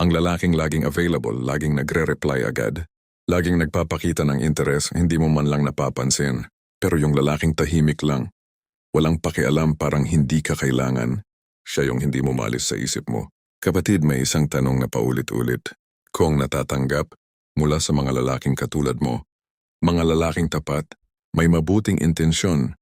Ang lalaking laging available, laging nagre-reply agad. Laging nagpapakita ng interes, hindi mo man lang napapansin. Pero yung lalaking tahimik lang, walang pakialam, parang hindi ka kailangan, siya yung hindi mo malis sa isip mo. Kapatid, may isang tanong na paulit-ulit. Kung natatanggap mula sa mga lalaking katulad mo, mga lalaking tapat, may mabuting intensyon,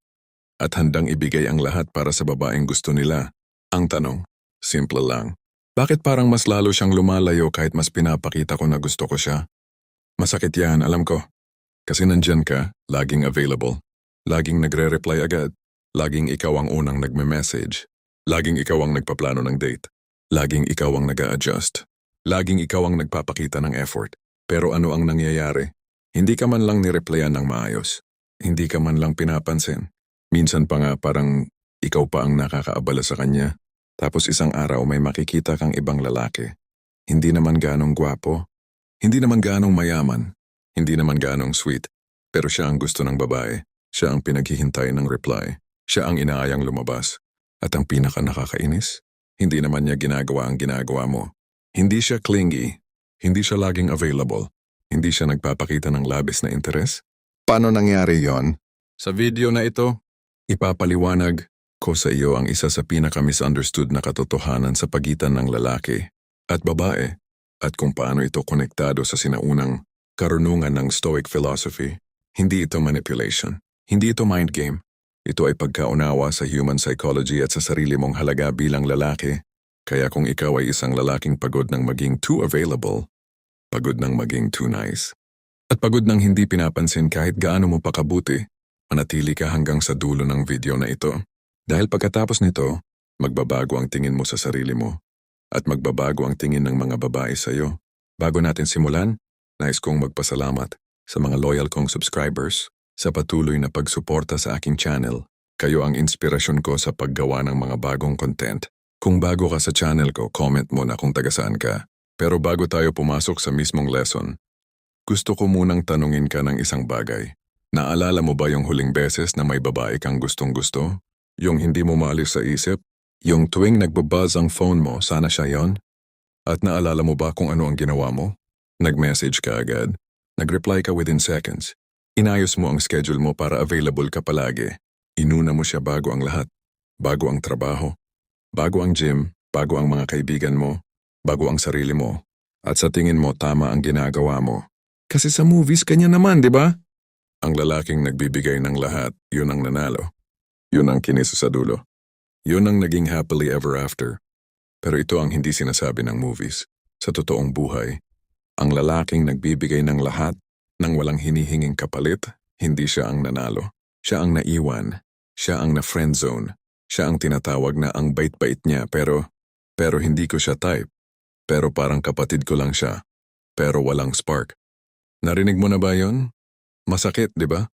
at handang ibigay ang lahat para sa babaeng gusto nila. Ang tanong, simple lang. Bakit parang mas lalo siyang lumalayo kahit mas pinapakita ko na gusto ko siya? Masakit yan, alam ko. Kasi nandyan ka, laging available. Laging nagre-reply agad. Laging ikaw ang unang nagme-message. Laging ikaw ang nagpaplano ng date. Laging ikaw ang nag-a-adjust. Laging ikaw ang nagpapakita ng effort. Pero ano ang nangyayari? Hindi ka man lang nireplyan ng maayos. Hindi ka man lang pinapansin. Minsan pa nga parang ikaw pa ang nakakaabala sa kanya. Tapos isang araw may makikita kang ibang lalaki. Hindi naman ganong gwapo. Hindi naman ganong mayaman. Hindi naman ganong sweet. Pero siya ang gusto ng babae. Siya ang pinaghihintay ng reply. Siya ang inaayang lumabas. At ang pinaka nakakainis, hindi naman niya ginagawa ang ginagawa mo. Hindi siya clingy. Hindi siya laging available. Hindi siya nagpapakita ng labis na interes. Paano nangyari yon? Sa video na ito, ipapaliwanag ko sa iyo ang isa sa pinaka-misunderstood na katotohanan sa pagitan ng lalaki at babae at kung paano ito konektado sa sinaunang karunungan ng Stoic philosophy. Hindi ito manipulation. Hindi ito mind game. Ito ay pagkaunawa sa human psychology at sa sarili mong halaga bilang lalaki. Kaya kung ikaw ay isang lalaking pagod ng maging too available, pagod ng maging too nice, at pagod ng hindi pinapansin kahit gaano mo pa kabuti, manatili ka hanggang sa dulo ng video na ito. Dahil pagkatapos nito, magbabago ang tingin mo sa sarili mo at magbabago ang tingin ng mga babae sa iyo. Bago natin simulan, nais kong magpasalamat sa mga loyal kong subscribers sa patuloy na pagsuporta sa aking channel. Kayo ang inspirasyon ko sa paggawa ng mga bagong content. Kung bago ka sa channel ko, comment mo na kung taga saan ka. Pero bago tayo pumasok sa mismong lesson, gusto ko munang tanungin ka ng isang bagay. Naalala mo ba yung huling beses na may babae kang gustong-gusto? Yung hindi mo maalis sa isip? Yung tuwing nagbabuzz ang phone mo, sana siya yon? At naalala mo ba kung ano ang ginawa mo? Nag-message ka agad. Nag-reply ka within seconds. Inayos mo ang schedule mo para available ka palagi. Inuna mo siya bago ang lahat. Bago ang trabaho. Bago ang gym. Bago ang mga kaibigan mo. Bago ang sarili mo. At sa tingin mo tama ang ginagawa mo. Kasi sa movies kanya naman, di ba? Ang lalaking nagbibigay ng lahat, yun ang nanalo. Yun ang kinis sa dulo. Yun ang naging happily ever after. Pero ito ang hindi sinasabi ng movies. Sa totoong buhay, ang lalaking nagbibigay ng lahat nang walang hinihinging kapalit, hindi siya ang nanalo. Siya ang naiwan. Siya ang na-friendzone. Siya ang tinatawag na ang bait-bait niya pero hindi ko siya type. Pero parang kapatid ko lang siya. Pero walang spark. Narinig mo na ba yon? Masakit, di ba?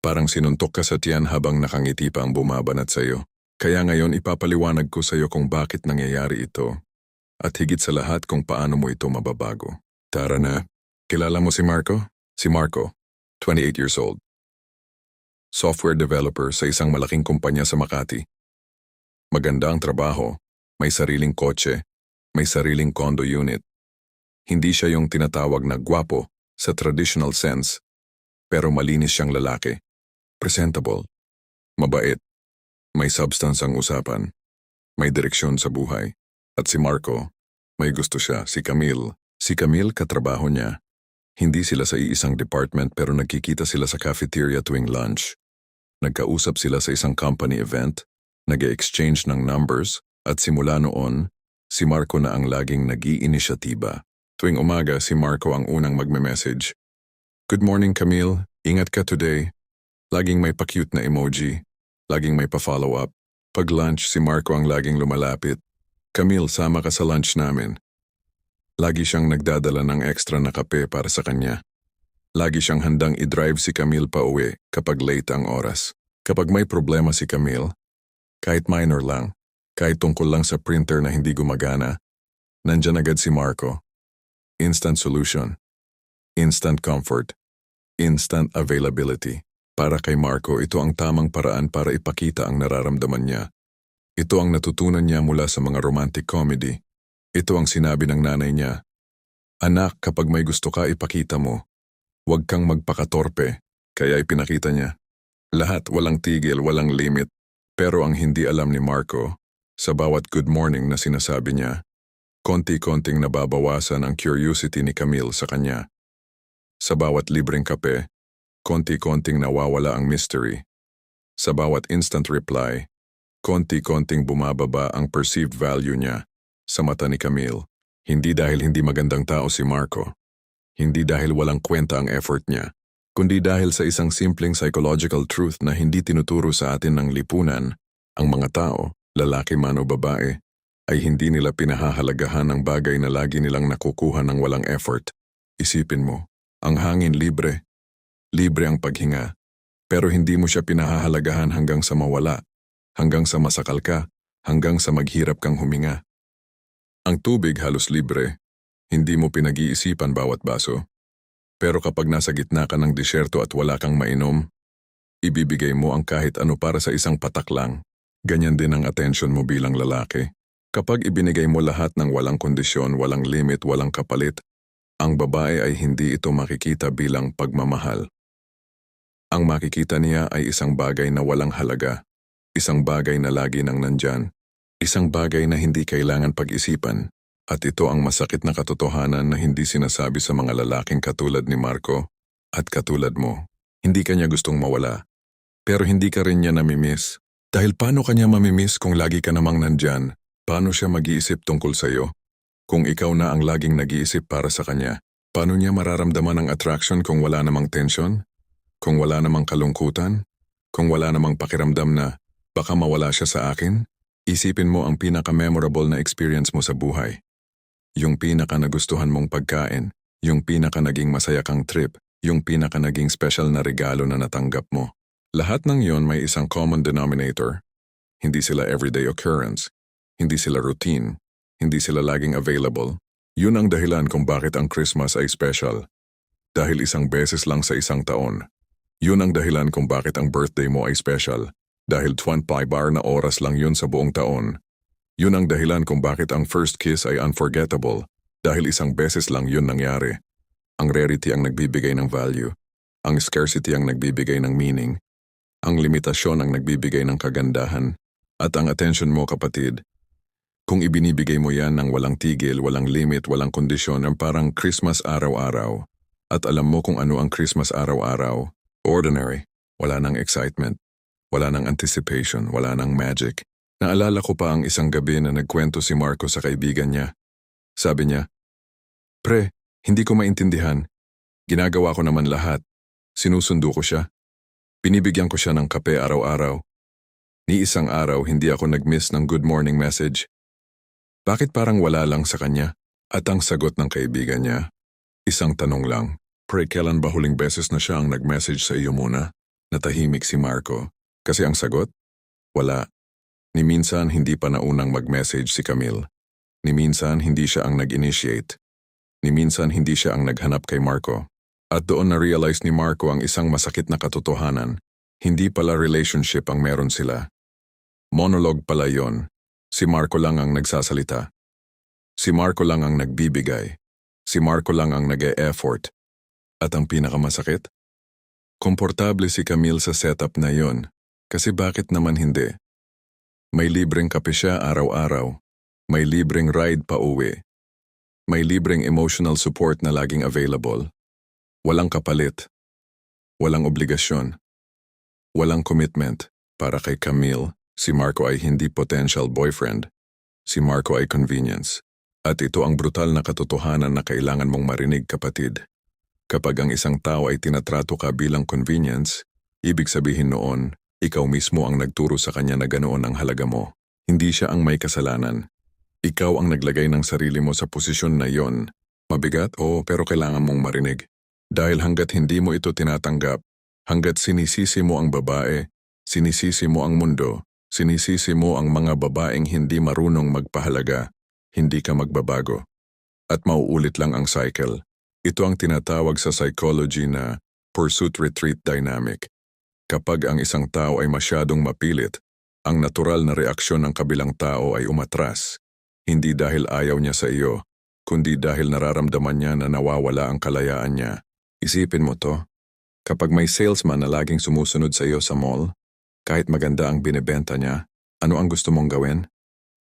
Parang sinuntok ka sa tiyan habang nakangiti pa ang bumabanat sa iyo. Kaya ngayon ipapaliwanag ko sa iyo kung bakit nangyayari ito at higit sa lahat kung paano mo ito mababago. Tara na. Kilala mo si Marco? Si Marco, 28 years old. Software developer sa isang malaking kumpanya sa Makati. Maganda ang trabaho, may sariling kotse, may sariling condo unit. Hindi siya yung tinatawag na gwapo sa traditional sense, pero malinis siyang lalaki. Presentable, mabait, may substance ang usapan, may direksyon sa buhay. At si Marco, may gusto siya, si Camille. Si Camille katrabaho niya. Hindi sila sa iisang department pero nagkikita sila sa cafeteria tuwing lunch. Nagkausap sila sa isang company event, nag-exchange ng numbers, at simula noon, si Marco na ang laging nag-iinisyatiba. Tuwing umaga, si Marco ang unang magme-message. Good morning, Camille. Ingat ka today. Laging may pa-cute na emoji. Laging may pa-follow up. Pag lunch, si Marco ang laging lumalapit. Camille, sama ka sa lunch namin. Lagi siyang nagdadala ng extra na kape para sa kanya. Lagi siyang handang i-drive si Camille pa uwi kapag late ang oras. Kapag may problema si Camille, kahit minor lang, kahit tungkol lang sa printer na hindi gumagana, nandyan agad si Marco. Instant solution. Instant comfort. Instant availability. Para kay Marco, ito ang tamang paraan para ipakita ang nararamdaman niya. Ito ang natutunan niya mula sa mga romantic comedy. Ito ang sinabi ng nanay niya. Anak, kapag may gusto ka, ipakita mo. Huwag kang magpakatorpe. Kaya ipinakita niya. Lahat, walang tigil, walang limit. Pero ang hindi alam ni Marco, sa bawat good morning na sinasabi niya, konti-konting nababawasan ang curiosity ni Camille sa kanya. Sa bawat libreng kape, konti-konting nawawala ang mystery. Sa bawat instant reply, konti-konting bumababa ang perceived value niya sa mata ni Camille. Hindi dahil hindi magandang tao si Marco. Hindi dahil walang kwenta ang effort niya, kundi dahil sa isang simpleng psychological truth na hindi tinuturo sa atin ng lipunan, ang mga tao, lalaki man o babae, ay hindi nila pinahahalagahan ang bagay na lagi nilang nakukuha ng walang effort. Isipin mo, ang hangin libre. Libre ang paghinga. Pero hindi mo siya pinahahalagahan hanggang sa mawala, hanggang sa masakal ka, hanggang sa maghirap kang huminga. Ang tubig halos libre. Hindi mo pinag-iisipan bawat baso. Pero kapag nasa gitna ka ng disyerto at wala kang mainom, ibibigay mo ang kahit ano para sa isang patak lang. Ganyan din ang atensyon mo bilang lalaki. Kapag ibinigay mo lahat ng walang kondisyon, walang limit, walang kapalit, ang babae ay hindi ito makikita bilang pagmamahal. Ang makikita niya ay isang bagay na walang halaga, isang bagay na lagi nang nandyan, isang bagay na hindi kailangan pag-isipan. At ito ang masakit na katotohanan na hindi sinasabi sa mga lalaking katulad ni Marco at katulad mo. Hindi kanya gustong mawala. Pero hindi ka rin niya namimiss. Dahil paano kanya mamimiss kung lagi ka namang nandyan? Paano siya mag-iisip tungkol sa'yo? Kung ikaw na ang laging nag-iisip para sa kanya, paano niya mararamdaman ang attraction kung wala namang tension? Kung wala namang kalungkutan? Kung wala namang pakiramdam na baka mawala siya sa akin? Isipin mo ang pinaka-memorable na experience mo sa buhay. Yung pinaka-nagustuhan mong pagkain, yung pinaka-naging masaya kang trip, yung pinaka-naging special na regalo na natanggap mo. Lahat ng yon may isang common denominator. Hindi sila everyday occurrence. Hindi sila routine. Hindi sila laging available. Yun ang dahilan kung bakit ang Christmas ay special. Dahil isang beses lang sa isang taon. Yun ang dahilan kung bakit ang birthday mo ay special. Dahil 25 hour na oras lang yun sa buong taon. Yun ang dahilan kung bakit ang first kiss ay unforgettable, dahil isang beses lang yun nangyari. Ang rarity ang nagbibigay ng value, ang scarcity ang nagbibigay ng meaning, ang limitasyon ang nagbibigay ng kagandahan, at ang attention mo kapatid. Kung ibinibigay mo yan ng walang tigil, walang limit, walang kondisyon, ang parang Christmas araw-araw, at alam mo kung ano ang Christmas araw-araw, ordinary, wala nang excitement, wala nang anticipation, wala nang magic. Naalala ko pa ang isang gabi na nagkwento si Marco sa kaibigan niya. Sabi niya, "Pre, hindi ko maintindihan. Ginagawa ko naman lahat. Sinusundo ko siya. Binibigyan ko siya ng kape araw-araw. Ni isang araw hindi ako nag-miss ng good morning message. Bakit parang wala lang sa kanya?" At ang sagot ng kaibigan niya, isang tanong lang. "Pre, kailan ba huling beses na siya ang nag-message sa iyo muna?" Natahimik si Marco. Kasi ang sagot, wala. Ni minsan hindi pa naunang mag-message si Camille. Ni minsan hindi siya ang nag-initiate. Ni minsan hindi siya ang naghanap kay Marco. At doon na-realize ni Marco ang isang masakit na katotohanan. Hindi pala relationship ang meron sila. Monologue pala yon. Si Marco lang ang nagsasalita. Si Marco lang ang nagbibigay. Si Marco lang ang nag-e-effort. At ang pinakamasakit? Komportable si Camille sa setup na yon. Kasi bakit naman hindi? May libreng kape siya araw-araw. May libreng ride pa uwi. May libreng emotional support na laging available. Walang kapalit. Walang obligasyon. Walang commitment. Para kay Camille, si Marco ay hindi potential boyfriend. Si Marco ay convenience. At ito ang brutal na katotohanan na kailangan mong marinig, kapatid. Kapag ang isang tao ay tinatrato ka bilang convenience, ibig sabihin noon, ikaw mismo ang nagturo sa kanya na ganoon ang halaga mo. Hindi siya ang may kasalanan. Ikaw ang naglagay ng sarili mo sa posisyon na yon. Mabigat, pero kailangan mong marinig. Dahil hanggat hindi mo ito tinatanggap, hanggat sinisisi mo ang babae, sinisisi mo ang mundo, sinisisi mo ang mga babaeng hindi marunong magpahalaga, hindi ka magbabago. At mauulit lang ang cycle. Ito ang tinatawag sa psychology na pursuit-retreat dynamic. Kapag ang isang tao ay masyadong mapilit, ang natural na reaksyon ng kabilang tao ay umatras. Hindi dahil ayaw niya sa iyo, kundi dahil nararamdaman niya na nawawala ang kalayaan niya. Isipin mo to, kapag may salesman na laging sumusunod sa iyo sa mall, kahit maganda ang binebenta niya, ano ang gusto mong gawin?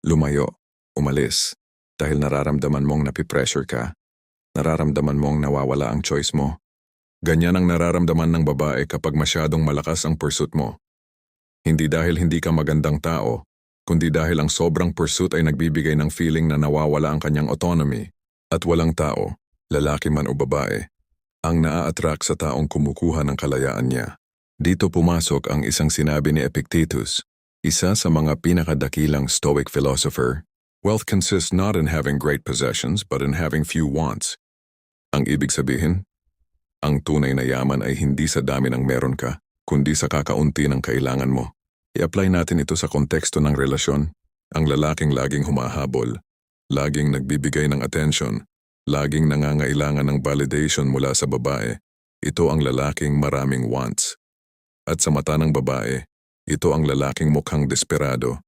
Lumayo, umalis, dahil nararamdaman mong napipressure ka. Nararamdaman mong nawawala ang choice mo. Ganyan ang nararamdaman ng babae kapag masyadong malakas ang pursuit mo. Hindi dahil hindi ka magandang tao, kundi dahil ang sobrang pursuit ay nagbibigay ng feeling na nawawala ang kanyang autonomy. At walang tao, lalaki man o babae, ang naa-attract sa taong kumukuha ng kalayaan niya. Dito pumasok ang isang sinabi ni Epictetus, isa sa mga pinakadakilang Stoic philosopher. Wealth consists not in having great possessions but in having few wants. Ang ibig sabihin, ang tunay na yaman ay hindi sa dami ng meron ka, kundi sa kakaunti ng kailangan mo. I-apply natin ito sa konteksto ng relasyon. Ang lalaking laging humahabol, laging nagbibigay ng attention, laging nangangailangan ng validation mula sa babae. Ito ang lalaking maraming wants. At sa mata ng babae, ito ang lalaking mukhang desperado.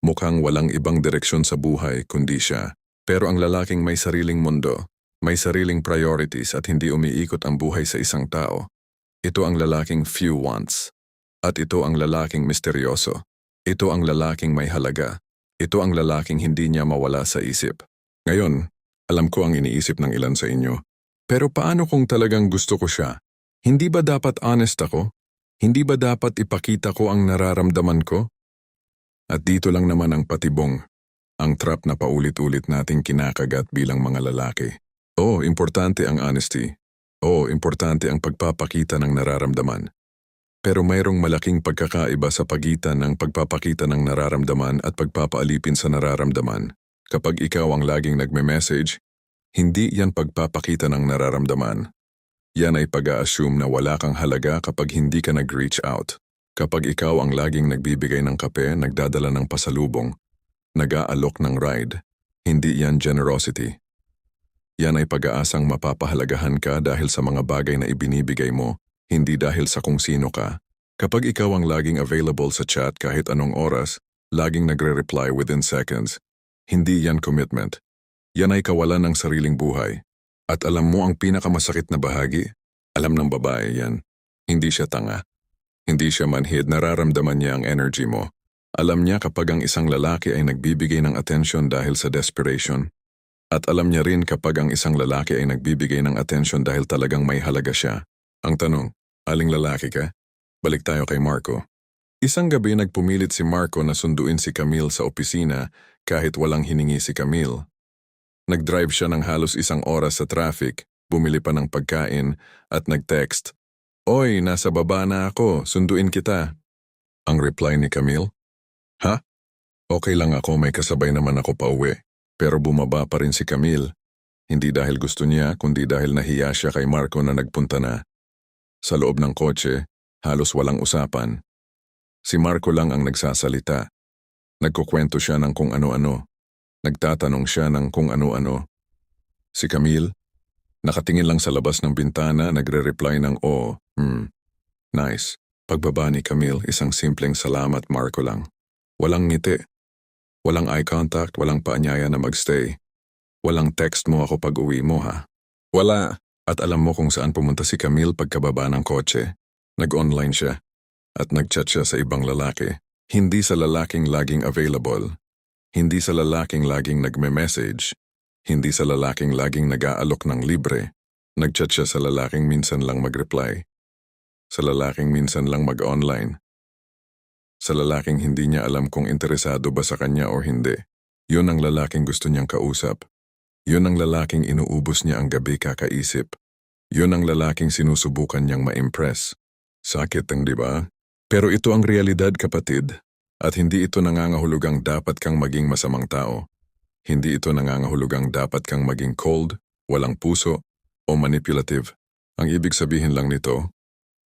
Mukhang walang ibang direksyon sa buhay kundi siya. Pero ang lalaking may sariling mundo, may sariling priorities at hindi umiikot ang buhay sa isang tao. Ito ang lalaking few wants. At ito ang lalaking misteryoso. Ito ang lalaking may halaga. Ito ang lalaking hindi niya mawala sa isip. Ngayon, alam ko ang iniisip ng ilan sa inyo. Pero paano kung talagang gusto ko siya? Hindi ba dapat honest ako? Hindi ba dapat ipakita ko ang nararamdaman ko? At dito lang naman ang patibong, ang trap na paulit-ulit nating kinakagat bilang mga lalaki. Oo, importante ang honesty. Oo, importante ang pagpapakita ng nararamdaman. Pero mayroong malaking pagkakaiba sa pagitan ng pagpapakita ng nararamdaman at pagpapaalipin sa nararamdaman. Kapag ikaw ang laging nagme-message, hindi yan pagpapakita ng nararamdaman. Yan ay pag-a-assume na wala kang halaga kapag hindi ka nag-reach out. Kapag ikaw ang laging nagbibigay ng kape, nagdadala ng pasalubong, nag-aalok ng ride, hindi yan generosity. Yan ay pag-aasang mapapahalagahan ka dahil sa mga bagay na ibinibigay mo, hindi dahil sa kung sino ka. Kapag ikaw ang laging available sa chat kahit anong oras, laging nagre-reply within seconds, hindi yan commitment. Yan ay kawalan ng sariling buhay. At alam mo ang pinakamasakit na bahagi? Alam ng babae yan. Hindi siya tanga. Hindi siya manhid, nararamdaman niya ang energy mo. Alam niya kapag ang isang lalaki ay nagbibigay ng attention dahil sa desperation. At alam niya rin kapag ang isang lalaki ay nagbibigay ng attention dahil talagang may halaga siya. Ang tanong, aling lalaki ka? Balik tayo kay Marco. Isang gabi nagpumilit si Marco na sunduin si Camille sa opisina kahit walang hiningi si Camille. Nag-drive siya ng halos 1 oras sa traffic, bumili pa ng pagkain, at nag-text, "Oy, nasa baba na ako, sunduin kita." Ang reply ni Camille, "Ha? Okay lang ako, may kasabay naman ako pauwi." Pero bumaba pa rin si Camille. Hindi dahil gusto niya, kundi dahil nahiya siya kay Marco na nagpunta na. Sa loob ng kotse, halos walang usapan. Si Marco lang ang nagsasalita. Nagkukwento siya ng kung ano-ano. Nagtatanong siya ng kung ano-ano. Si Camille, nakatingin lang sa labas ng bintana, nagre-reply ng "Oh, nice." Pagbaba ni Camille, isang simpleng "Salamat, Marco" lang. Walang ngiti. Walang eye contact, walang paanyaya na magstay. Walang text mo ako pag uwi mo ha. Wala. At alam mo kung saan pumunta si Camille pagkababa ng kotse. Nag-online siya. At nag-chat siya sa ibang lalaki. Hindi sa lalaking laging available. Hindi sa lalaking laging nagme-message. Hindi sa lalaking laging nag-aalok ng libre. Nag-chat siya sa lalaking minsan lang mag-reply. Sa lalaking minsan lang mag-online. Sa lalaking hindi niya alam kung interesado ba sa kanya o hindi. Yun ang lalaking gusto niyang kausap. Yun ang lalaking inuubos niya ang gabi kakaisip. Yun ang lalaking sinusubukan niyang ma-impress. Sakit ang di ba? Pero ito ang realidad, kapatid. At hindi ito nangangahulugang dapat kang maging masamang tao. Hindi ito nangangahulugang dapat kang maging cold, walang puso, o manipulative. Ang ibig sabihin lang nito,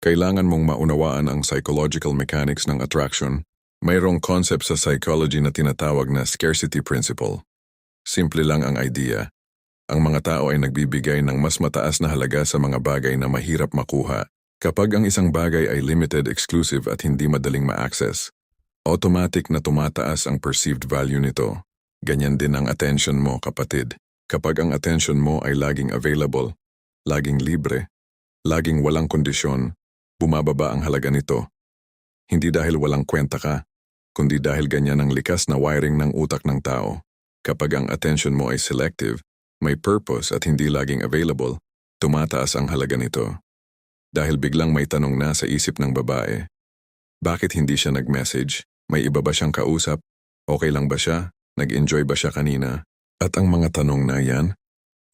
kailangan mong maunawaan ang psychological mechanics ng attraction. Mayroong concept sa psychology na tinatawag na scarcity principle. Simple lang ang idea. Ang mga tao ay nagbibigay ng mas mataas na halaga sa mga bagay na mahirap makuha. Kapag ang isang bagay ay limited, exclusive at hindi madaling ma-access, automatic na tumataas ang perceived value nito. Ganyan din ang attention mo, kapatid. Kapag ang attention mo ay laging available, laging libre, laging walang kondisyon, bumababa ang halaga nito. Hindi dahil walang kwenta ka, kundi dahil ganyan ang likas na wiring ng utak ng tao. Kapag ang attention mo ay selective, may purpose at hindi laging available, tumataas ang halaga nito. Dahil biglang may tanong na sa isip ng babae. Bakit hindi siya nag-message? May iba ba siyang kausap? Okay lang ba siya? Nag-enjoy ba siya kanina? At ang mga tanong na yan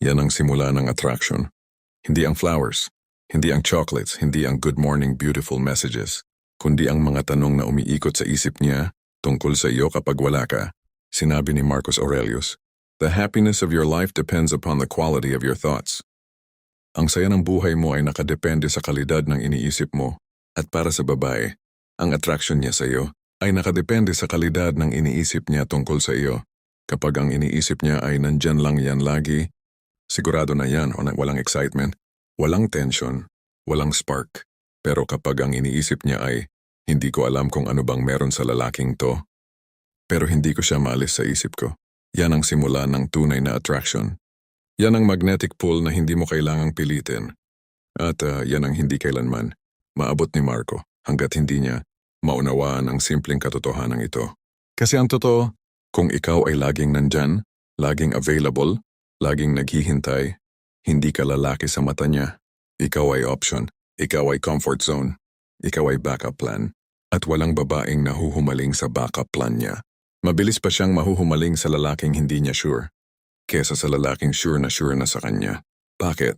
ang simula ng attraction. Hindi ang flowers, hindi ang chocolates, hindi ang good morning beautiful messages, kundi ang mga tanong na umiikot sa isip niya tungkol sa iyo kapag wala ka. Sinabi ni Marcus Aurelius, "The happiness of your life depends upon the quality of your thoughts." Ang saya ng buhay mo ay nakadepende sa kalidad ng iniisip mo. At para sa babae, ang attraction niya sa iyo ay nakadepende sa kalidad ng iniisip niya tungkol sa iyo. Kapag ang iniisip niya ay nandyan lang yan lagi, sigurado na yan o walang excitement, walang tension, walang spark. Pero kapag ang iniisip niya ay, hindi ko alam kung ano bang meron sa lalaking to, pero hindi ko siya maalis sa isip ko. Yan ang simula ng tunay na attraction. Yan ang magnetic pull na hindi mo kailangang pilitin. At yan ang hindi kailanman maabot ni Marco hanggat hindi niya maunawaan ang simpleng katotohanan ito. Kasi ang totoo, kung ikaw ay laging nandyan, laging available, laging naghihintay, hindi ka lalaki sa mata niya. Ikaw ay option, ikaw ay comfort zone, ikaw ay backup plan. At walang babaeng nahuhumaling sa backup plan niya. Mabilis pa siyang mahuhumaling sa lalaking hindi niya sure, kesa sa lalaking sure na sa kanya. Bakit?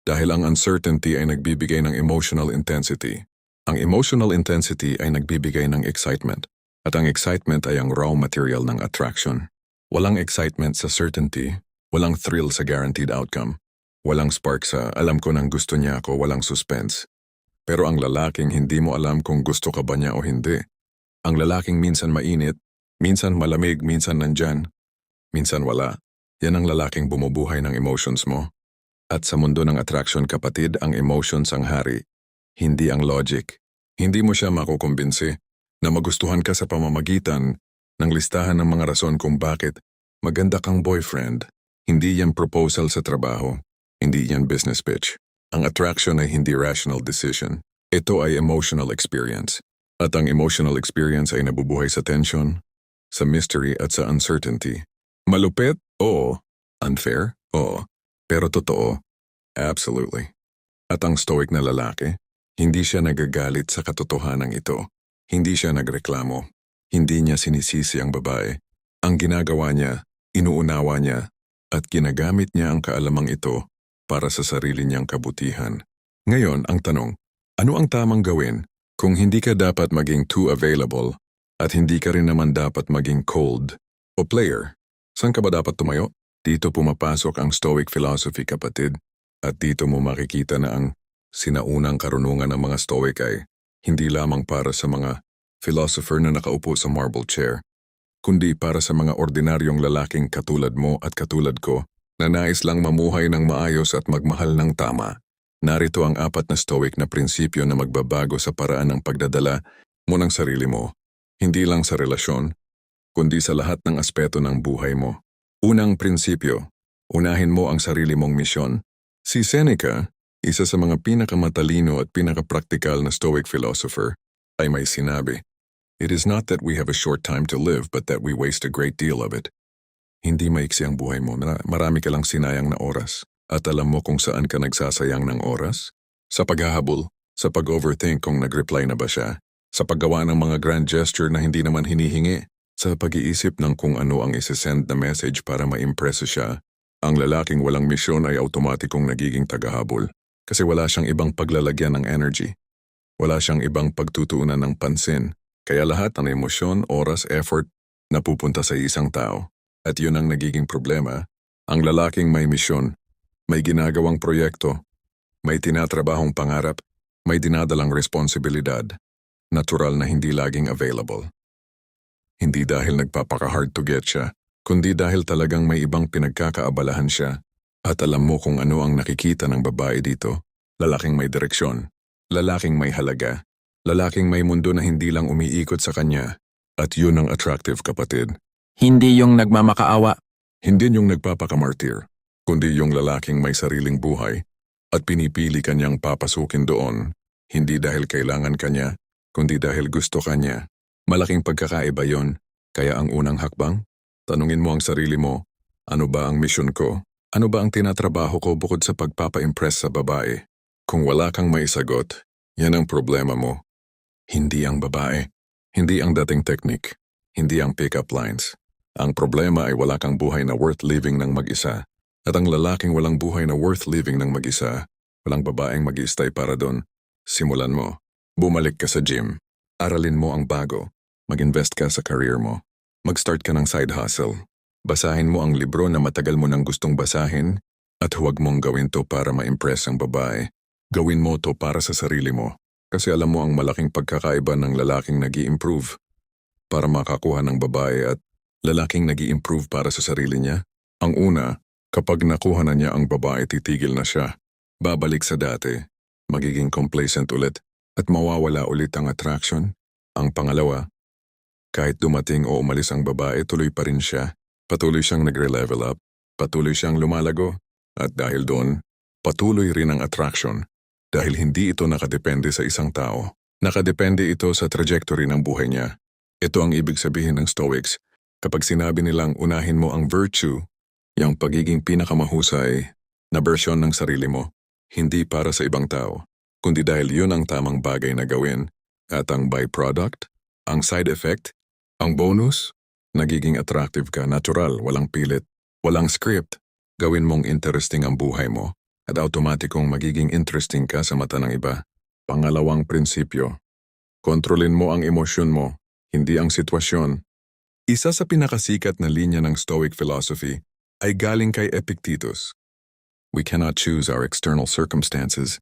Dahil ang uncertainty ay nagbibigay ng emotional intensity. Ang emotional intensity ay nagbibigay ng excitement. At ang excitement ay ang raw material ng attraction. Walang excitement sa certainty, walang thrill sa guaranteed outcome, walang spark sa alam ko nang gusto niya ako, walang suspense. Pero ang lalaking hindi mo alam kung gusto ka ba niya o hindi. Ang lalaking minsan mainit, minsan malamig, minsan nandyan, minsan wala. Yan ang lalaking bumubuhay ng emotions mo. At sa mundo ng attraction, kapatid, ang emotions ang hari, hindi ang logic. Hindi mo siya makukumbinsi na magustuhan ka sa pamamagitan ng listahan ng mga rason kung bakit maganda kang boyfriend. Hindi yan proposal sa trabaho, hindi yan business pitch. Ang attraction ay hindi rational decision. Ito ay emotional experience. At ang emotional experience ay nabubuhay sa tension, sa mystery at sa uncertainty. Malupit? Oo. Unfair? Oo. Pero totoo? Absolutely. At ang stoic na lalaki, hindi siya nagagalit sa katotohanan ito. Hindi siya nagreklamo. Hindi niya sinisisi ang babae. Ang ginagawa niya, inuunawa niya, at ginagamit niya ang kaalamang ito para sa sarili niyang kabutihan. Ngayon, ang tanong, ano ang tamang gawin kung hindi ka dapat maging too available at hindi ka rin naman dapat maging cold o player? Saan ka ba dapat tumayo? Dito pumapasok ang Stoic philosophy, kapatid. At dito mo makikita na ang sinaunang karunungan ng mga Stoic ay hindi lamang para sa mga philosopher na nakaupo sa marble chair, kundi para sa mga ordinaryong lalaking katulad mo at katulad ko na nais lang mamuhay ng maayos at magmahal ng tama. Narito ang 4 na Stoic na prinsipyo na magbabago sa paraan ng pagdadala mo ng sarili mo, hindi lang sa relasyon, kundi sa lahat ng aspeto ng buhay mo. Unang prinsipyo, unahin mo ang sarili mong misyon. Si Seneca, isa sa mga pinakamatalino at pinakapraktikal na Stoic philosopher, ay may sinabi, "It is not that we have a short time to live but that we waste a great deal of it." Hindi maiksi ang buhay mo, marami ka lang sinayang na oras. At alam mo kung saan ka nagsasayang ng oras? Sa paghahabol, sa pag-overthink kung nag-reply na ba siya, sa paggawa ng mga grand gesture na hindi naman hinihingi, sa pag-iisip ng kung ano ang isesend na message para ma-impress siya. Ang lalaking walang misyon ay automatikong nagiging tagahabol kasi wala siyang ibang paglalagyan ng energy. Wala siyang ibang pagtutuunan ng pansin. Kaya lahat ng emosyon, oras, effort napupunta sa isang tao. At yun ang nagiging problema. Ang lalaking may misyon, may ginagawang proyekto, may tinatrabahong pangarap, may dinadalang responsibilidad, natural na hindi laging available. Hindi dahil nagpapaka-hard to get siya, kundi dahil talagang may ibang pinagkakaabalahan siya. At alam mo kung ano ang nakikita ng babae dito. Lalaking may direksyon, lalaking may halaga, lalaking may mundo na hindi lang umiikot sa kanya. At yun ang attractive, kapatid. Hindi yung nagmamakaawa. Hindi yung nagpapakamartir, kundi yung lalaking may sariling buhay at pinipili kanyang papasukin doon, hindi dahil kailangan kanya, kundi dahil gusto kanya. Malaking pagkakaiba yon. Kaya ang unang hakbang, tanungin mo ang sarili mo, ano ba ang misyon ko? Ano ba ang tinatrabaho ko bukod sa pagpapa-impress sa babae? Kung wala kang maisagot, yan ang problema mo. Hindi ang babae, hindi ang dating technique, hindi ang pick-up lines. Ang problema ay wala kang buhay na worth living ng mag-isa. At ang lalaking walang buhay na worth living ng mag-isa, walang babaeng mag-i-stay para doon. Simulan mo. Bumalik ka sa gym. Aralin mo ang bago. Mag-invest ka sa career mo. Mag-start ka ng side hustle. Basahin mo ang libro na matagal mo nang gustong basahin at huwag mong gawin to para ma-impress ang babae. Gawin mo to para sa sarili mo. Kasi alam mo ang malaking pagkakaiba ng lalaking nag-i-improve para makakuha ng babae at lalaking nag-i-improve para sa sarili niya. Ang una, kapag nakuha na niya ang babae, titigil na siya. Babalik sa dati, magiging complacent ulit at mawawala ulit ang attraction. Ang pangalawa, kahit dumating o umalis ang babae, tuloy pa rin siya. Patuloy siyang nagre-level up, patuloy siyang lumalago, at dahil doon, patuloy rin ang attraction. Dahil hindi ito nakadepende sa isang tao. Nakadepende ito sa trajectory ng buhay niya. Ito ang ibig sabihin ng Stoics. Kapag sinabi nilang unahin mo ang virtue, yung pagiging pinakamahusay na bersyon ng sarili mo, hindi para sa ibang tao, kundi dahil yun ang tamang bagay na gawin. At ang byproduct, ang side effect, ang bonus, nagiging attractive ka, natural, walang pilit, walang script. Gawin mong interesting ang buhay mo at automatikong magiging interesting ka sa mata ng iba. Pangalawang prinsipyo, kontrolin mo ang emosyon mo, hindi ang sitwasyon. Isa sa pinakasikat na linya ng Stoic philosophy ay galing kay Epictetus. We cannot choose our external circumstances,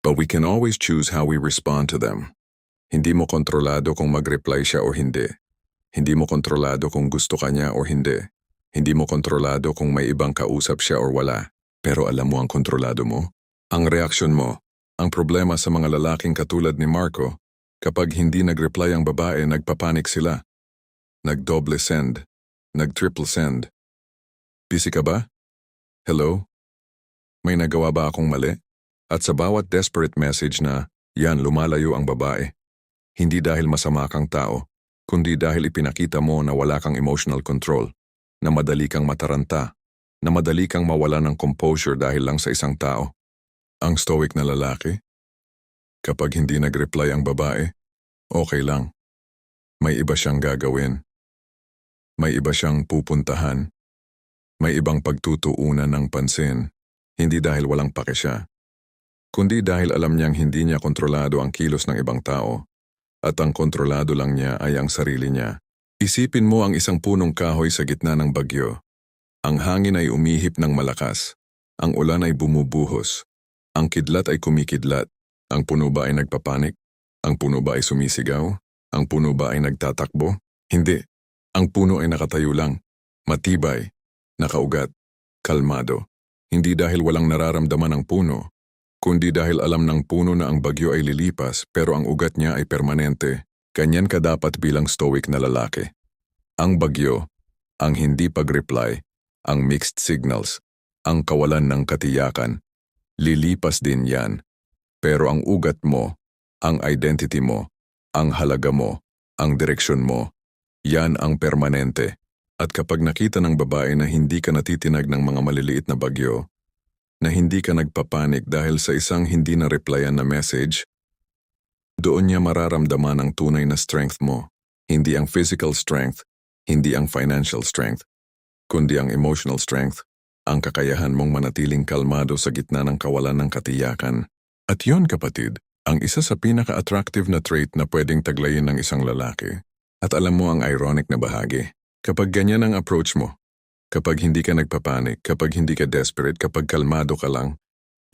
but we can always choose how we respond to them. Hindi mo kontrolado kung mag-reply siya o hindi. Hindi mo kontrolado kung gusto ka niya o hindi. Hindi mo kontrolado kung may ibang kausap siya o wala. Pero alam mo ang kontrolado mo? Ang reaksyon mo. Ang problema sa mga lalaking katulad ni Marco, kapag hindi nag-reply ang babae, nagpapanik sila. Nag-double send. Nag-triple send. Busy ka ba? Hello? May nagawa ba akong mali? At sa bawat desperate message na, yan lumalayo ang babae. Hindi dahil masama kang tao, kundi dahil ipinakita mo na wala kang emotional control, na madali kang mataranta, na madali kang mawala ng composure dahil lang sa isang tao. Ang stoic na lalaki? Kapag hindi nag-reply ang babae, okay lang. May iba siyang gagawin. May iba siyang pupuntahan. May ibang pagtutuunan ng pansin, hindi dahil walang pake siya, kundi dahil alam niyang hindi niya kontrolado ang kilos ng ibang tao, at ang kontrolado lang niya ay ang sarili niya. Isipin mo ang isang punong kahoy sa gitna ng bagyo. Ang hangin ay umihip ng malakas, ang ulan ay bumubuhos, ang kidlat ay kumikidlat, ang puno ba ay nagpapanik? Ang puno ba ay sumisigaw? Ang puno ba ay nagtatakbo? Hindi. Ang puno ay nakatayo lang, matibay, nakaugat, kalmado. Hindi dahil walang nararamdaman ang puno, kundi dahil alam ng puno na ang bagyo ay lilipas pero ang ugat niya ay permanente. Ganyan ka dapat bilang stoic na lalaki. Ang bagyo, ang hindi pag-reply, ang mixed signals, ang kawalan ng katiyakan, lilipas din yan. Pero ang ugat mo, ang identity mo, ang halaga mo, ang direksyon mo, yan ang permanente. At kapag nakita ng babae na hindi ka natitinag ng mga maliliit na bagyo, na hindi ka nagpapanik dahil sa isang hindi na-replyan na message, doon niya mararamdaman ang tunay na strength mo. Hindi ang physical strength, hindi ang financial strength, kundi ang emotional strength, ang kakayahan mong manatiling kalmado sa gitna ng kawalan ng katiyakan. At yon kapatid, ang isa sa pinaka-attractive na trait na pwedeng taglayin ng isang lalaki. At alam mo ang ironic na bahagi. Kapag ganyan ang approach mo, kapag hindi ka nagpapanik, kapag hindi ka desperate, kapag kalmado ka lang,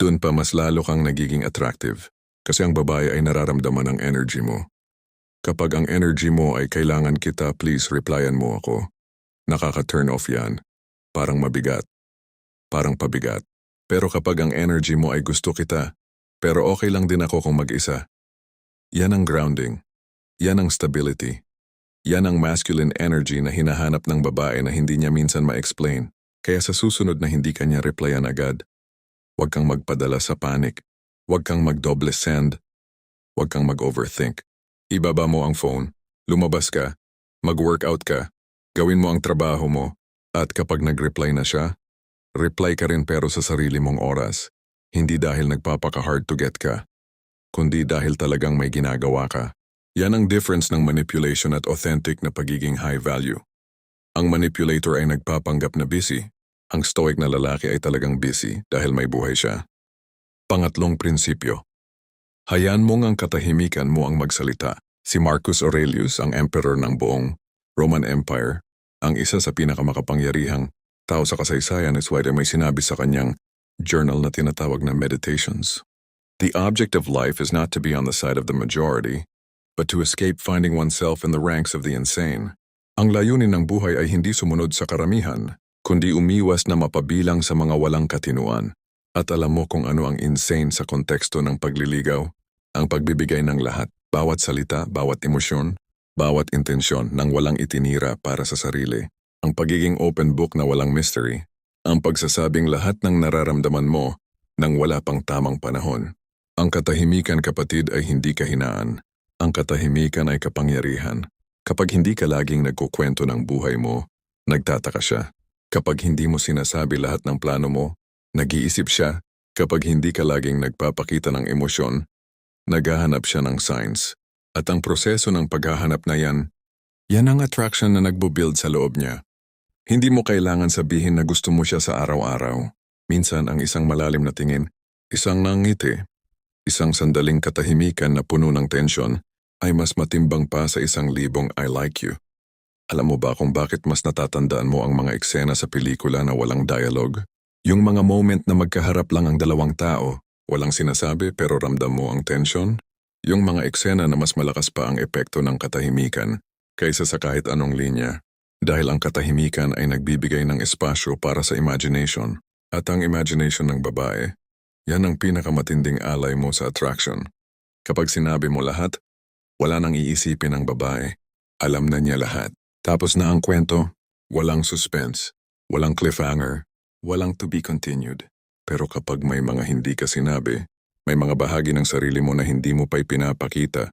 doon pa mas lalo kang nagiging attractive. Kasi ang babae ay nararamdaman ang energy mo. Kapag ang energy mo ay kailangan kita, please replyan mo ako. Nakaka-turn off yan. Parang mabigat. Parang pabigat. Pero kapag ang energy mo ay gusto kita, pero okay lang din ako kung mag-isa. Yan ang grounding. Yan ang stability. Yan ang masculine energy na hinahanap ng babae na hindi niya minsan ma-explain. Kaya sa susunod na hindi kanya replyan agad, huwag kang magpadala sa panic. Huwag kang mag-double send. Huwag kang mag-overthink. Ibaba mo ang phone, lumabas ka, mag-workout ka, gawin mo ang trabaho mo, at kapag nag-reply na siya, reply ka rin pero sa sarili mong oras. Hindi dahil nagpapaka-hard to get ka, kundi dahil talagang may ginagawa ka. Yan ang difference ng manipulation at authentic na pagiging high value. Ang manipulator ay nagpapanggap na busy. Ang stoic na lalaki ay talagang busy dahil may buhay siya. Pangatlong prinsipyo. Hayaan mong ang katahimikan mo ang magsalita. Si Marcus Aurelius, ang emperor ng buong Roman Empire, ang isa sa pinakamakapangyarihang tao sa kasaysayan is why may sinabi sa kanyang journal na tinatawag na Meditations. The object of life is not to be on the side of the majority, but to escape finding oneself in the ranks of the insane. Ang layunin ng buhay ay hindi sumunod sa karamihan, kundi umiwas na mapabilang sa mga walang katinuan. At alam mo kung ano ang insane sa konteksto ng pagliligaw? Ang pagbibigay ng lahat, bawat salita, bawat emosyon, bawat intensyon nang walang itinira para sa sarili. Ang pagiging open book na walang mystery. Ang pagsasabing lahat ng nararamdaman mo nang wala pang tamang panahon. Ang katahimikan, kapatid, ay hindi kahinaan. Ang katahimikan ay kapangyarihan. Kapag hindi ka laging nagkukwento ng buhay mo, nagtataka siya. Kapag hindi mo sinasabi lahat ng plano mo, nag-iisip siya. Kapag hindi ka laging nagpapakita ng emosyon, naghahanap siya ng signs. At ang proseso ng paghahanap na yan ang attraction na nagbo-build sa loob niya. Hindi mo kailangan sabihin na gusto mo siya sa araw-araw. Minsan ang isang malalim na tingin, isang nangiti, isang sandaling katahimikan na puno ng tensyon, ay mas matimbang pa sa 1,000 I like you. Alam mo ba kung bakit mas natatandaan mo ang mga eksena sa pelikula na walang dialogue? Yung mga moment na magkaharap lang ang dalawang tao, walang sinasabi pero ramdam mo ang tension? Yung mga eksena na mas malakas pa ang epekto ng katahimikan kaysa sa kahit anong linya. Dahil ang katahimikan ay nagbibigay ng espasyo para sa imagination. At ang imagination ng babae, yan ang pinakamatinding alay mo sa attraction. Kapag sinabi mo lahat, wala nang iisipin ang babae. Alam na niya lahat. Tapos na ang kwento, walang suspense, walang cliffhanger, walang to be continued. Pero kapag may mga hindi ka sinabi, may mga bahagi ng sarili mo na hindi mo pa'y pinapakita,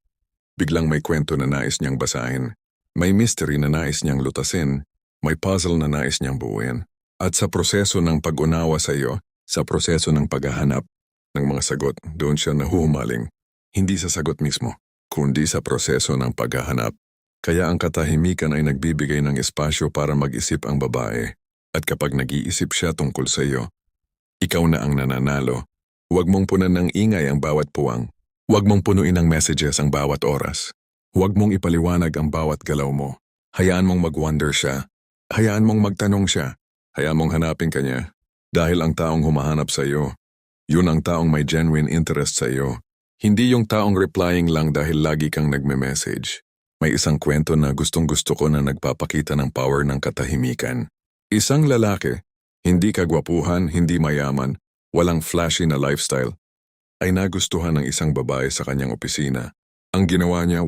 biglang may kwento na nais niyang basahin, may mystery na nais niyang lutasin, may puzzle na nais niyang buuin. At sa proseso ng pag-unawa sa iyo, sa proseso ng paghahanap ng mga sagot, doon siya nahuhumaling. Hindi sa sagot mismo, kundi sa proseso ng paghahanap. Kaya ang katahimikan ay nagbibigay ng espasyo para mag-isip ang babae. At kapag nag-iisip siya tungkol sa iyo, ikaw na ang nananalo. Huwag mong punan ng ingay ang bawat puwang. Huwag mong punuin ng messages ang bawat oras. Huwag mong ipaliwanag ang bawat galaw mo. Hayaan mong mag-wonder siya. Hayaan mong magtanong siya. Hayaan mong hanapin ka niya. Dahil ang taong humahanap sa iyo, yun ang taong may genuine interest sa iyo. Hindi yung taong replying lang dahil lagi kang nagme-message. May isang kwento na gustong-gusto ko na nagpapakita ng power ng katahimikan. Isang lalaki, hindi kagwapuhan, hindi mayaman, walang flashy na lifestyle, ay nagustuhan ng isang babae sa kanyang opisina. Ang ginawa niya,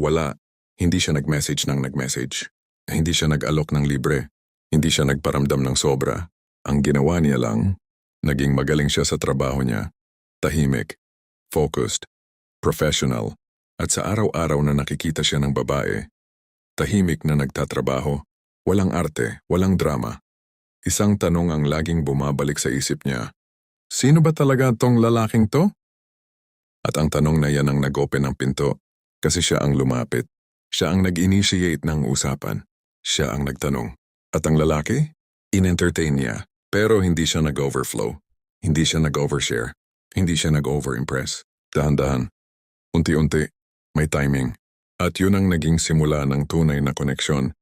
hindi siya nag-message ng nag-message. Hindi siya nag-alok ng libre. Hindi siya nagparamdam ng sobra. Ang ginawa niya lang, naging magaling siya sa trabaho niya. Tahimik, focused, professional, at sa araw-araw na nakikita siya ng babae, tahimik na nagtatrabaho, walang arte, walang drama. Isang tanong ang laging bumabalik sa isip niya. Sino ba talaga tong lalaking to? At ang tanong na yan ang nag-open ng pinto kasi siya ang lumapit. Siya ang nag-initiate ng usapan. Siya ang nagtanong. At ang lalaki? In-entertain niya. Pero hindi siya nag-overflow. Hindi siya nag-overshare. Hindi siya nag-overimpress. Dahan-dahan. Unti-unti. May timing. At yun ang naging simula ng tunay na koneksyon.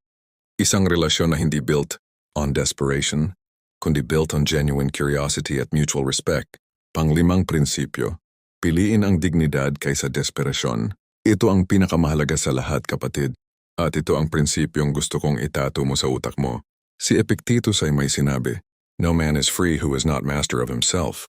Isang relasyon na hindi built on desperation, kundi built on genuine curiosity at mutual respect. Panglimang prinsipyo, piliin ang dignidad kaysa desperasyon. Ito ang pinakamahalaga sa lahat, kapatid. At ito ang prinsipyong gusto kong itato mo sa utak mo. Si Epictetus ay may sinabi, "No man is free who is not master of himself."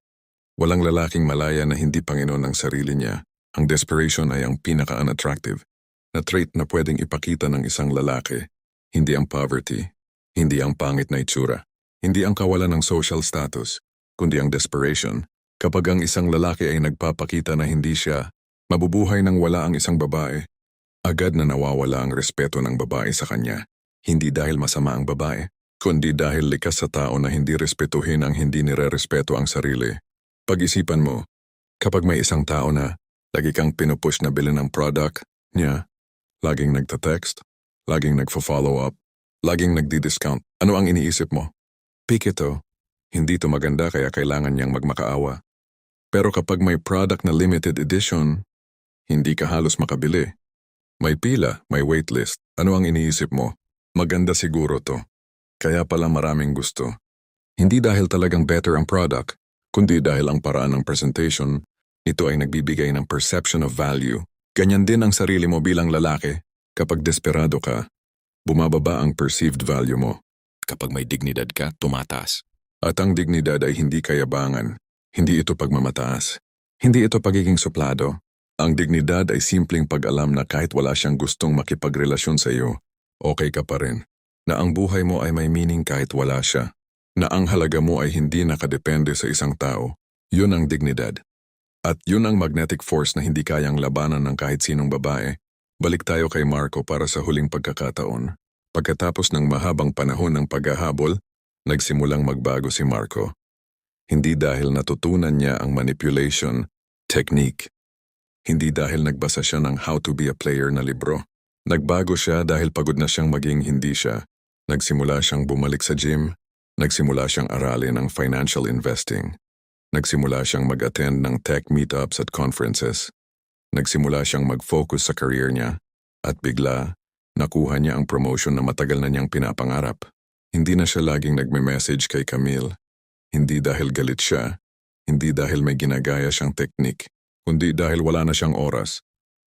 Walang lalaking malaya na hindi Panginoon ng sarili niya. Ang desperation ay ang pinaka-unattractive. na trait na pwedeng ipakita ng isang lalaki. Hindi ang poverty, hindi ang pangit na itsura, hindi ang kawalan ng social status, kundi ang desperation. Kapag ang isang lalaki ay nagpapakita na hindi siya mabubuhay nang wala ang isang babae, agad na nawawala ang respeto ng babae sa kanya. Hindi dahil masama ang babae, kundi dahil likas sa tao na hindi respetuhin ang hindi nirerespeto ang sarili. Pag-isipan mo, kapag may isang tao na lagi kang pinupush na bilhin ng product niya, laging nagta-text, laging nagfo-follow up, laging nagdi-discount, ano ang iniisip mo? Pick ito, hindi ito maganda kaya kailangan niyang magmakaawa. Pero kapag may product na limited edition, hindi ka halos makabili. May pila, may waitlist, ano ang iniisip mo? Maganda siguro to. Kaya pala maraming gusto. Hindi dahil talagang better ang product, kundi dahil ang paraan ng presentation, ito ay nagbibigay ng perception of value. Ganyan din ang sarili mo bilang lalaki. Kapag desperado ka, bumababa ang perceived value mo. Kapag may dignidad ka, tumataas. At ang dignidad ay hindi kayabangan. Hindi ito pagmamataas. Hindi ito pagiging suplado. Ang dignidad ay simpleng pag-alam na kahit wala siyang gustong makipagrelasyon sa iyo, okay ka pa rin. Na ang buhay mo ay may meaning kahit wala siya. Na ang halaga mo ay hindi nakadepende sa isang tao. Yun ang dignidad. At yun ang magnetic force na hindi kayang labanan ng kahit sinong babae. Balik tayo kay Marco para sa huling pagkakataon. Pagkatapos ng mahabang panahon ng paghahabol, nagsimulang magbago si Marco. Hindi dahil natutunan niya ang manipulation technique. Hindi dahil nagbasa siya ng How to be a Player na libro. Nagbago siya dahil pagod na siyang maging hindi siya. Nagsimula siyang bumalik sa gym. Nagsimula siyang aralin ang financial investing. Nagsimula siyang mag-attend ng tech meetups at conferences. Nagsimula siyang mag-focus sa career niya. At bigla, nakuha niya ang promotion na matagal na niyang pinapangarap. Hindi na siya laging nagme-message kay Camille. Hindi dahil galit siya. Hindi dahil may ginagaya siyang technique. Kundi dahil wala na siyang oras.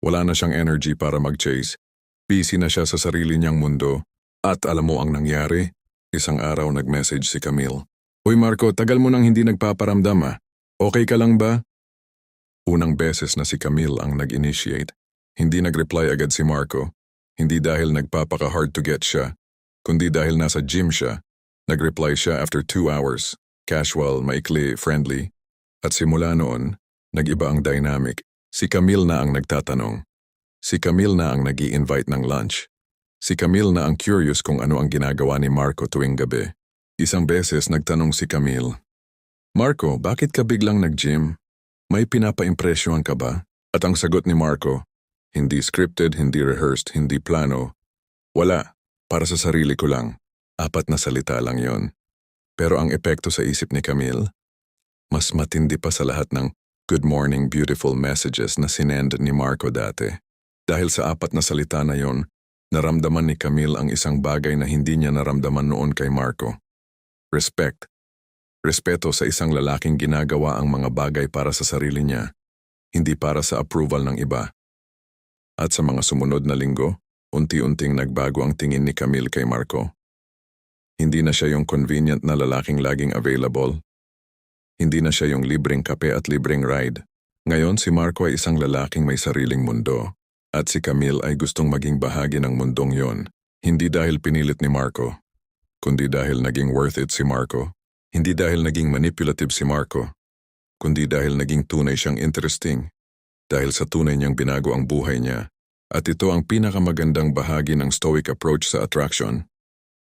Wala na siyang energy para mag-chase. Busy na siya sa sarili niyang mundo. At alam mo ang nangyari? Isang araw nag-message si Camille. Uy Marco, tagal mo nang hindi nagpaparamdam ah. Okay ka lang ba? Unang beses na si Camille ang nag-initiate. Hindi nag-reply agad si Marco. Hindi dahil nagpapaka-hard to get siya. Kundi dahil nasa gym siya. Nag-reply siya after 2 hours. Casual, maikli, friendly. At simula noon, nag-iba ang dynamic. Si Camille na ang nagtatanong. Si Camille na ang nag-i-invite ng lunch. Si Camille na ang curious kung ano ang ginagawa ni Marco tuwing gabi. Isang beses nagtanong si Camille, Marco, bakit ka biglang nag-gym? May pinapa-impresyohan ka ba? At ang sagot ni Marco, hindi scripted, hindi rehearsed, hindi plano. Wala, para sa sarili ko lang. 4 na salita lang yon. Pero ang epekto sa isip ni Camille, mas matindi pa sa lahat ng good morning beautiful messages na sinend ni Marco dati. Dahil sa 4 na salita na yon, naramdaman ni Camille ang isang bagay na hindi niya naramdaman noon kay Marco. Respect. Respeto sa isang lalaking ginagawa ang mga bagay para sa sarili niya, hindi para sa approval ng iba. At sa mga sumunod na linggo, unti-unting nagbago ang tingin ni Camille kay Marco. Hindi na siya yung convenient na lalaking laging available. Hindi na siya yung libreng kape at libreng ride. Ngayon si Marco ay isang lalaking may sariling mundo. At si Camille ay gustong maging bahagi ng mundong yon. Hindi dahil pinilit ni Marco, kundi dahil naging worth it si Marco. Hindi dahil naging manipulative si Marco, kundi dahil naging tunay siyang interesting. Dahil sa tunay niyang binago ang buhay niya. At ito ang pinakamagandang bahagi ng stoic approach sa attraction.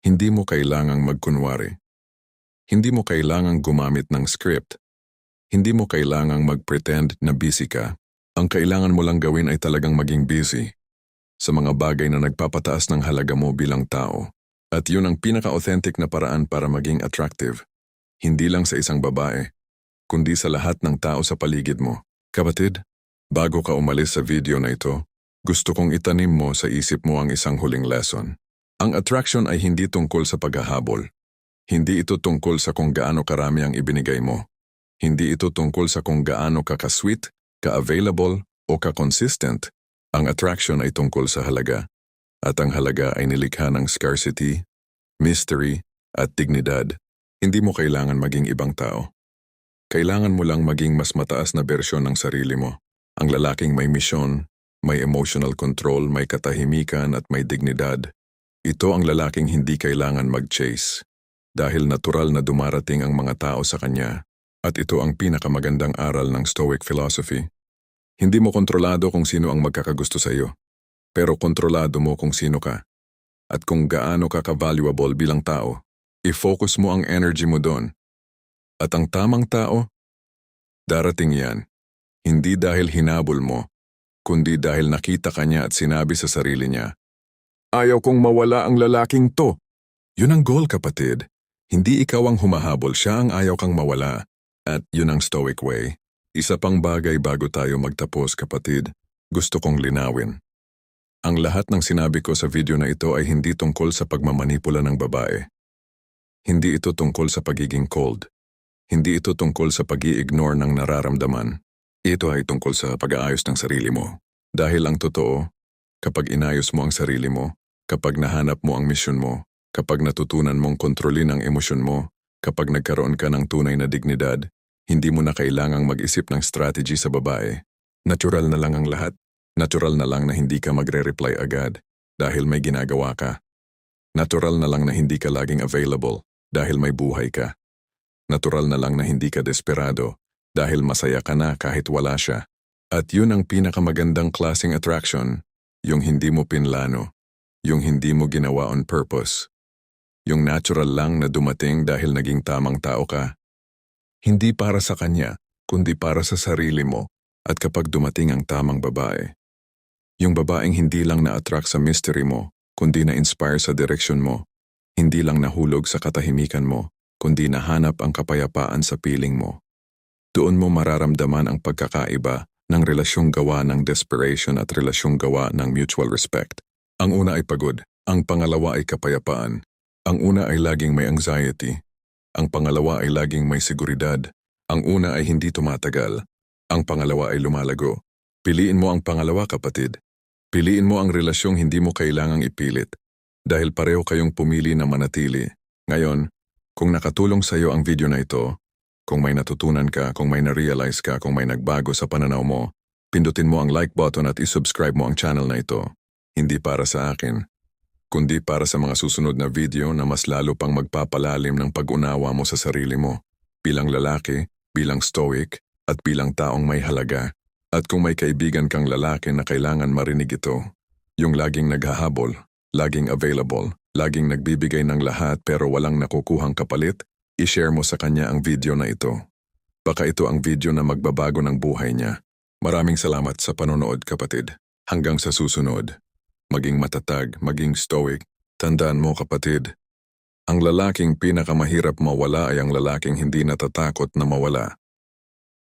Hindi mo kailangang magkunwari. Hindi mo kailangang gumamit ng script. Hindi mo kailangang mag-pretend na busy ka. Ang kailangan mo lang gawin ay talagang maging busy sa mga bagay na nagpapataas ng halaga mo bilang tao. At yun ang pinaka-authentic na paraan para maging attractive. Hindi lang sa isang babae, kundi sa lahat ng tao sa paligid mo. Kapatid, bago ka umalis sa video na ito, gusto kong itanim mo sa isip mo ang isang huling lesson. Ang attraction ay hindi tungkol sa paghahabol. Hindi ito tungkol sa kung gaano karami ang ibinigay mo. Hindi ito tungkol sa kung gaano ka ka-sweet, ka-available, o ka-consistent. Ang attraction ay tungkol sa halaga. At ang halaga ay nilikha ng scarcity, mystery, at dignidad. Hindi mo kailangan maging ibang tao. Kailangan mo lang maging mas mataas na bersyon ng sarili mo. Ang lalaking may misyon, May emotional control, may katahimikan at may dignidad. Ito ang lalaking hindi kailangan mag-chase. Dahil natural na dumarating ang mga tao sa kanya. At ito ang pinakamagandang aral ng Stoic philosophy. Hindi mo kontrolado kung sino ang magkakagusto sa iyo. Pero kontrolado mo kung sino ka. At kung gaano ka ka-valuable bilang tao. I-focus mo ang energy mo doon. At ang tamang tao, darating yan. Hindi dahil hinabol mo, kundi dahil nakita ka niya at sinabi sa sarili niya, "Ayaw kong mawala ang lalaking to." Yun ang goal, kapatid. Hindi ikaw ang humahabol, siya ang ayaw kang mawala. At yun ang Stoic way. Isa pang bagay bago tayo magtapos, kapatid, gusto kong linawin. Ang lahat ng sinabi ko sa video na ito ay hindi tungkol sa pagmamanipula ng babae. Hindi ito tungkol sa pagiging cold. Hindi ito tungkol sa pag-i-ignore ng nararamdaman. Ito ay tungkol sa pag-aayos ng sarili mo. Dahil ang totoo, kapag inayos mo ang sarili mo, kapag nahanap mo ang misyon mo, kapag natutunan mong kontrolin ang emosyon mo, kapag nagkaroon ka ng tunay na dignidad, hindi mo na kailangang mag-isip ng strategy sa babae. Natural na lang ang lahat. Natural na lang na hindi ka magre-reply agad dahil may ginagawa ka. Natural na lang na hindi ka laging available dahil may buhay ka. Natural na lang na hindi ka desperado dahil masaya ka na kahit wala siya. At yun ang pinakamagandang klaseng attraction, yung hindi mo pinlano, yung hindi mo ginawa on purpose. Yung natural lang na dumating dahil naging tamang tao ka. Hindi para sa kanya, kundi para sa sarili mo at kapag dumating ang tamang babae. Yung babaeng hindi lang na-attract sa mystery mo, kundi na-inspire sa direksyon mo. Hindi lang nahulog sa katahimikan mo, kundi nahanap ang kapayapaan sa piling mo. Doon mo mararamdaman ang pagkakaiba ng relasyong gawa ng desperation at relasyong gawa ng mutual respect. Ang una ay pagod, ang pangalawa ay kapayapaan. Ang una ay laging may anxiety. Ang pangalawa ay laging may seguridad. Ang una ay hindi tumatagal. Ang pangalawa ay lumalago. Piliin mo ang pangalawa, kapatid. Piliin mo ang relasyong hindi mo kailangang ipilit. Dahil pareho kayong pumili na manatili. Ngayon, kung nakatulong sa iyo ang video na ito, kung may natutunan ka, kung may na-realize ka, kung may nagbago sa pananaw mo, pindutin mo ang like button at isubscribe mo ang channel na ito. Hindi para sa akin, kundi para sa mga susunod na video na mas lalo pang magpapalalim ng pag-unawa mo sa sarili mo, bilang lalaki, bilang stoic, at bilang taong may halaga. At kung may kaibigan kang lalaki na kailangan marinig ito, yung laging naghahabol, laging available, laging nagbibigay ng lahat pero walang nakukuhang kapalit, i-share mo sa kanya ang video na ito. Baka ito ang video na magbabago ng buhay niya. Maraming salamat sa panonood, kapatid. Hanggang sa susunod. Maging matatag, maging stoic. Tandaan mo, kapatid, ang lalaking pinakamahirap mawala ay ang lalaking hindi natatakot na mawala.